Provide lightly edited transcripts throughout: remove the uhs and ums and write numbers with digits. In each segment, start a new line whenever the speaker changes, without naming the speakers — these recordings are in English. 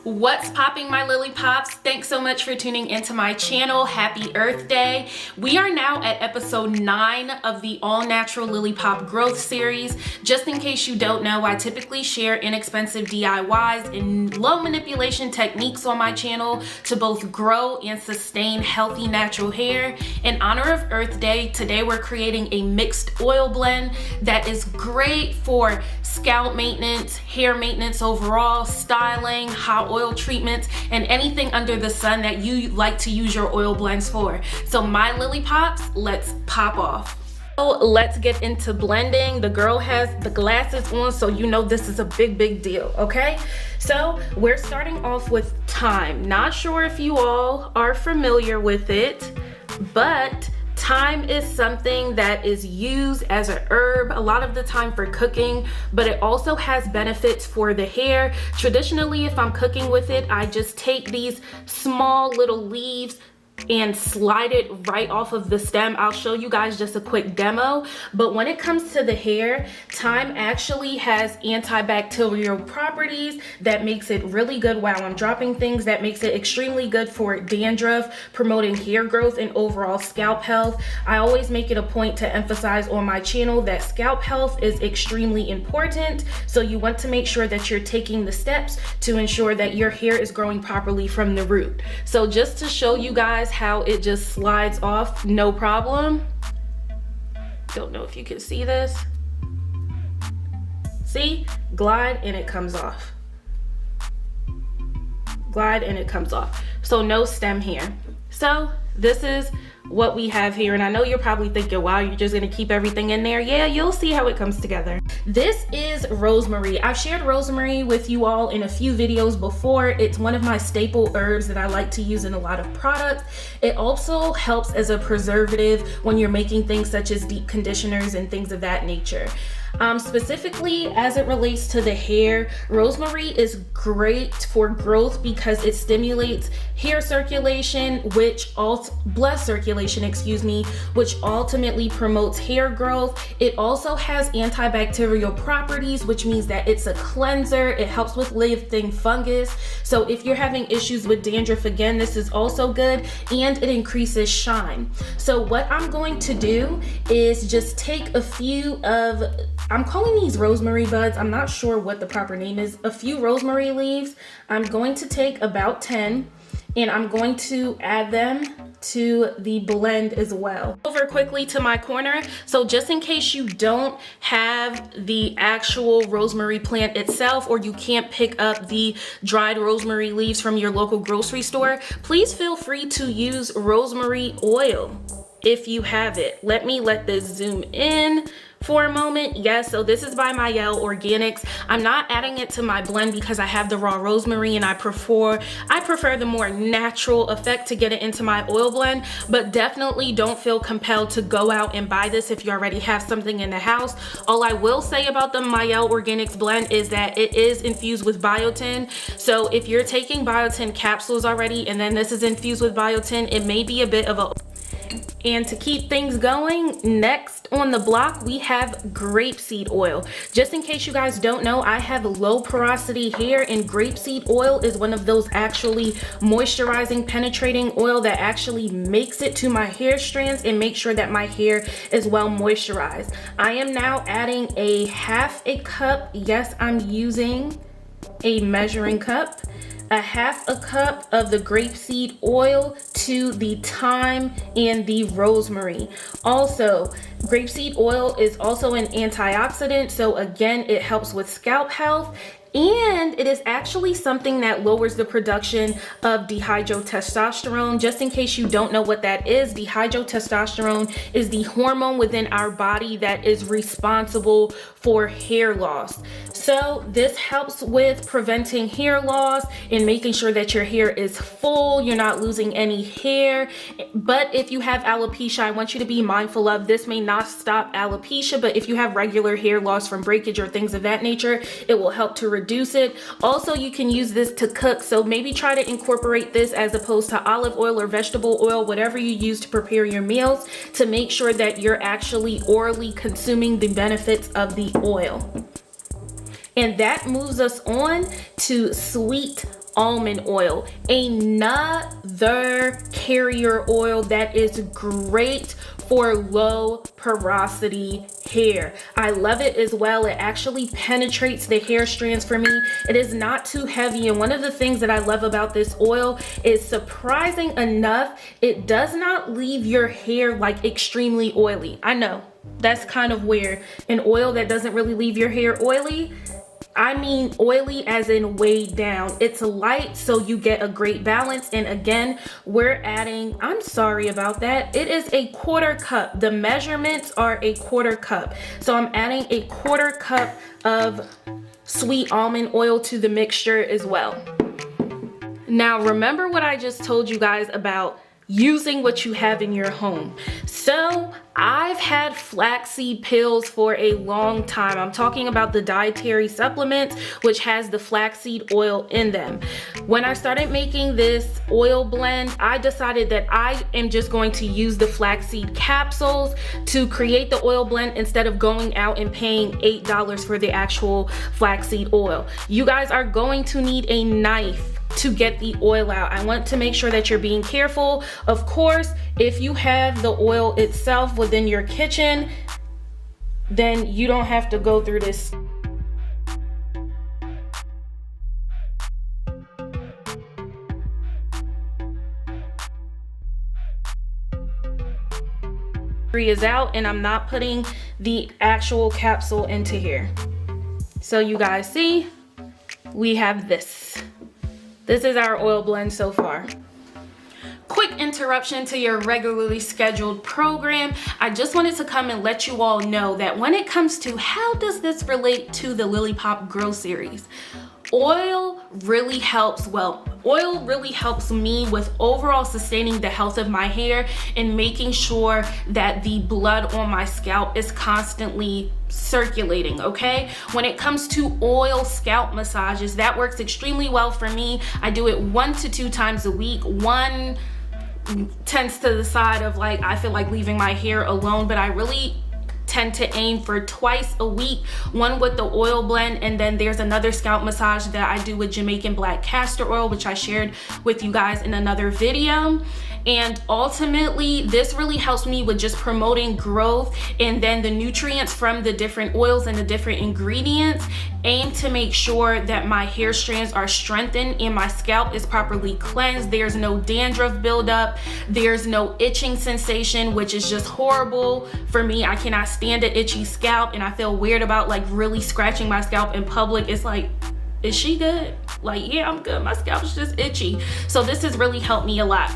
What's popping, my LillyPops? Thanks so much for tuning into my channel. Happy Earth Day. We are now at episode 9 of the all natural LillyPop growth series. Just in case you don't know, I typically share inexpensive DIYs and low manipulation techniques on my channel to both grow and sustain healthy natural hair. In honor of Earth Day, today we're creating a mixed oil blend that is great for scalp maintenance, hair maintenance overall, styling, hot oil treatments, and anything under the sun that you like to use your oil blends for. So my LillyPops, let's pop off. So let's get into blending. The girl has the glasses on, so you know this is a big deal, okay? So we're starting off with thyme. Not sure if you all are familiar with it, but thyme is something that is used as a herb a lot of the time for cooking, but it also has benefits for the hair. Traditionally, if I'm cooking with it, I just take these small little leaves and slide it right off of the stem. I'll show you guys just a quick demo, but when it comes to the hair, thyme actually has antibacterial properties that makes it really good. While I'm dropping things, that makes it extremely good for dandruff, promoting hair growth and overall scalp health. I always make it a point to emphasize on my channel that scalp health is extremely important, so you want to make sure that you're taking the steps to ensure that your hair is growing properly from the root. So just to show you guys how it just slides off, no problem. Don't know if you can see this. See? Glide and it comes off. Glide and it comes off. So no stem here. So this is what we have here, and I know you're probably thinking, wow, you're just gonna keep everything in there. Yeah, you'll see how it comes together. This is rosemary. I've shared rosemary with you all in a few videos before. It's one of my staple herbs that I like to use in a lot of products. It also helps as a preservative when you're making things such as deep conditioners and things of that nature. Specifically as it relates to the hair, rosemary is great for growth because it stimulates hair circulation, blood circulation, which ultimately promotes hair growth. It also has antibacterial properties, which means that it's a cleanser. It helps with lifting fungus. So if you're having issues with dandruff, again, this is also good, and it increases shine. So what I'm going to do is just take a few of, I'm calling these rosemary buds, I'm not sure what the proper name is, a few rosemary leaves. I'm going to take about 10 and I'm going to add them to the blend as well. Over quickly to my corner. So just in case you don't have the actual rosemary plant itself, or you can't pick up the dried rosemary leaves from your local grocery store, please feel free to use rosemary oil if you have it. Let this zoom in for a moment. Yes, so this is by Mayel Organics. I'm not adding it to my blend because I have the raw rosemary and I prefer the more natural effect to get it into my oil blend, but definitely don't feel compelled to go out and buy this if you already have something in the house. All I will say about the Mayel Organics blend is that it is infused with biotin. So if you're taking biotin capsules already and then this is infused with biotin, it may be a bit of a... And to keep things going, next on the block, we have grapeseed oil. Just in case you guys don't know, I have low porosity hair, and grapeseed oil is one of those actually moisturizing, penetrating oil that actually makes it to my hair strands and makes sure that my hair is well moisturized. I am now adding a half a cup. Yes, I'm using a measuring cup. A half a cup of the grapeseed oil to the thyme and the rosemary. Also, grapeseed oil is also an antioxidant, so again, it helps with scalp health. And it is actually something that lowers the production of dihydrotestosterone. Just in case you don't know what that is, dihydrotestosterone is the hormone within our body that is responsible for hair loss. So this helps with preventing hair loss and making sure that your hair is full, you're not losing any hair. But if you have alopecia, I want you to be mindful of this may not stop alopecia, but if you have regular hair loss from breakage or things of that nature, it will help to reduce it. Also, you can use this to cook, so maybe try to incorporate this as opposed to olive oil or vegetable oil, whatever you use to prepare your meals, to make sure that you're actually orally consuming the benefits of the oil. And that moves us on to sweet almond oil, another carrier oil that is great for low porosity hair. I love it as well. It actually penetrates the hair strands for me. It is not too heavy, and one of the things that I love about this oil is, surprising enough, it does not leave your hair like extremely oily. I know that's kind of weird. An oil that doesn't really leave your hair oily, I mean oily as in weighed down. It's light, so you get a great balance. And again, we're adding, I'm sorry about that, it is a 1/4 cup. The measurements are a 1/4 cup. So I'm adding a 1/4 cup of sweet almond oil to the mixture as well. Now, remember what I just told you guys about using what you have in your home. So I've had flaxseed pills for a long time. I'm talking about the dietary supplements, which has the flaxseed oil in them. When I started making this oil blend, I decided that I am just going to use the flaxseed capsules to create the oil blend instead of going out and paying $8 for the actual flaxseed oil. You guys are going to need a knife to get the oil out. I want to make sure that you're being careful. Of course, if you have the oil itself within your kitchen, then you don't have to go through this. Is out, and I'm not putting the actual capsule into here. So you guys see, we have this. This is our oil blend so far. Quick interruption to your regularly scheduled program. I just wanted to come and let you all know that when it comes to how does this relate to the LillyPop Grow series, oil really helps me with overall sustaining the health of my hair and making sure that the blood on my scalp is constantly circulating, okay? When it comes to oil scalp massages, that works extremely well for me. I do it 1 to 2 times a week. One tends to the side of like, I feel like leaving my hair alone, but I really tend to aim for twice a week, one with the oil blend, and then there's another scalp massage that I do with Jamaican black castor oil, which I shared with you guys in another video. And ultimately, this really helps me with just promoting growth, and then the nutrients from the different oils and the different ingredients aim to make sure that my hair strands are strengthened and my scalp is properly cleansed. There's no dandruff buildup, there's no itching sensation, which is just horrible for me. I cannot stand an itchy scalp, and I feel weird about like really scratching my scalp in public. It's like, is she good? Like, yeah, I'm good. My scalp's just itchy. So this has really helped me a lot.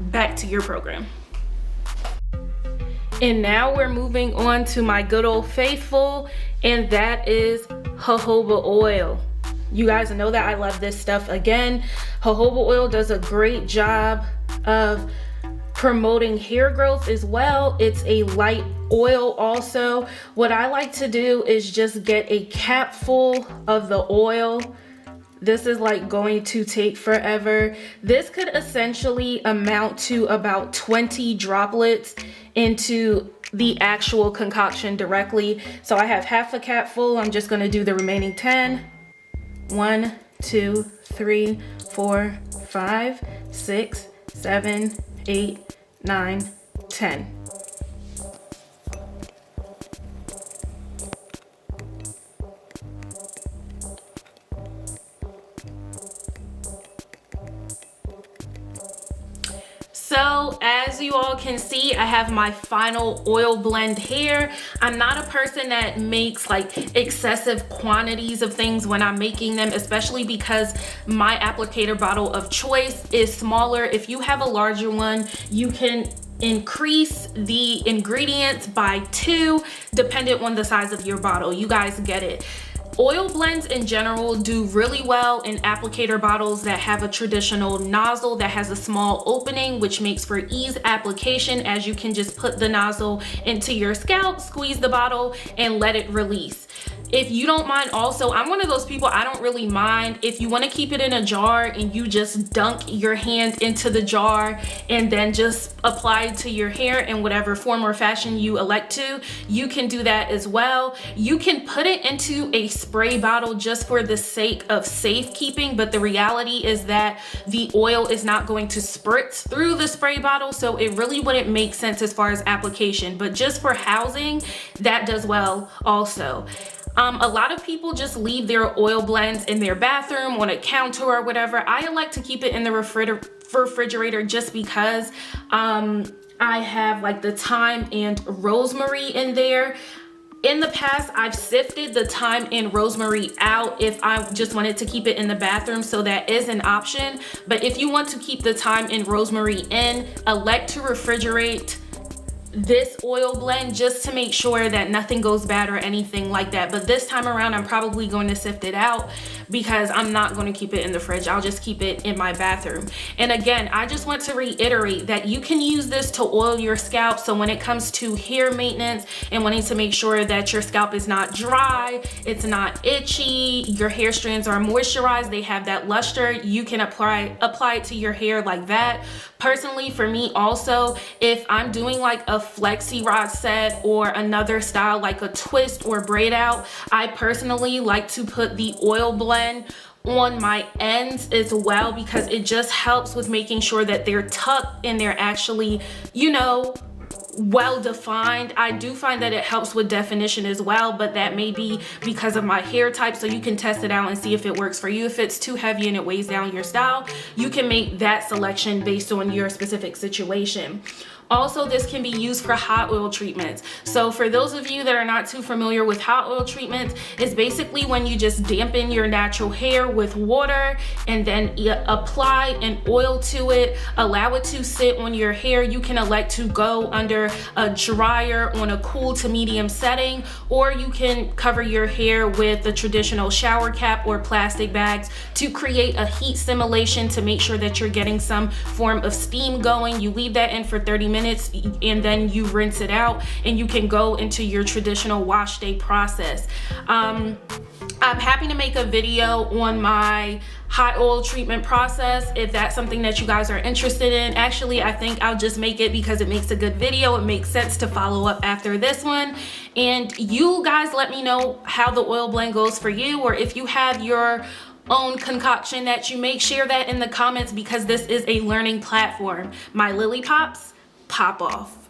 Back to your program. And now we're moving on to my good old faithful, and that is jojoba oil. You guys know that I love this stuff. Again, jojoba oil does a great job of promoting hair growth as well. It's a light oil also. What I like to do is just get a cap full of the oil. This is like going to take forever. This could essentially amount to about 20 droplets into the actual concoction directly. So I have half a cap full. I'm just gonna do the remaining 10. 1, 2, 3, 4, 5, 6, 7, 8, 9, 10. So as you all can see, I have my final oil blend here. I'm not a person that makes like excessive quantities of things when I'm making them, especially because my applicator bottle of choice is smaller. If you have a larger one, you can increase the ingredients by 2 dependent on the size of your bottle. You guys get it. Oil blends in general do really well in applicator bottles that have a traditional nozzle that has a small opening, which makes for ease application, as you can just put the nozzle into your scalp, squeeze the bottle, and let it release. If you don't mind, also, I'm one of those people, I don't really mind if you want to keep it in a jar and you just dunk your hand into the jar and then just apply it to your hair in whatever form or fashion you elect to. You can do that as well. You can put it into a spray bottle just for the sake of safekeeping, but the reality is that the oil is not going to spritz through the spray bottle, so it really wouldn't make sense as far as application. But just for housing, that does well also. A lot of people just leave their oil blends in their bathroom on a counter or whatever. I like to keep it in the refrigerator just because I have like the thyme and rosemary in there. In the past, I've sifted the thyme and rosemary out if I just wanted to keep it in the bathroom, so that is an option. But if you want to keep the thyme and rosemary in, elect to refrigerate this oil blend just to make sure that nothing goes bad or anything like that. But this time around, I'm probably going to sift it out because I'm not going to keep it in the fridge. I'll just keep it in my bathroom. And again, I just want to reiterate that you can use this to oil your scalp. So when it comes to hair maintenance and wanting to make sure that your scalp is not dry, it's not itchy, your hair strands are moisturized, they have that luster, you can apply it to your hair like that. Personally, for me also, if I'm doing like a flexi rod set or another style like a twist or braid out, I personally like to put the oil blend on my ends as well, because it just helps with making sure that they're tucked and they're actually, you know, well defined. I do find that it helps with definition as well, but that may be because of my hair type, so you can test it out and see if it works for you. If it's too heavy and it weighs down your style, you can make that selection based on your specific situation. Also, this can be used for hot oil treatments. So for those of you that are not too familiar with hot oil treatments, it's basically when you just dampen your natural hair with water and then apply an oil to it, allow it to sit on your hair. You can elect to go under a dryer on a cool to medium setting, or you can cover your hair with a traditional shower cap or plastic bags to create a heat simulation to make sure that you're getting some form of steam going. You leave that in for 30 minutes and then you rinse it out and you can go into your traditional wash day process. I'm happy to make a video on my hot oil treatment process if that's something that you guys are interested in. Actually, I think I'll just make it because it makes a good video. It makes sense to follow up after this one. And you guys let me know how the oil blend goes for you, or if you have your own concoction that you make, share that in the comments, because this is a learning platform. My LillyPops, pop off.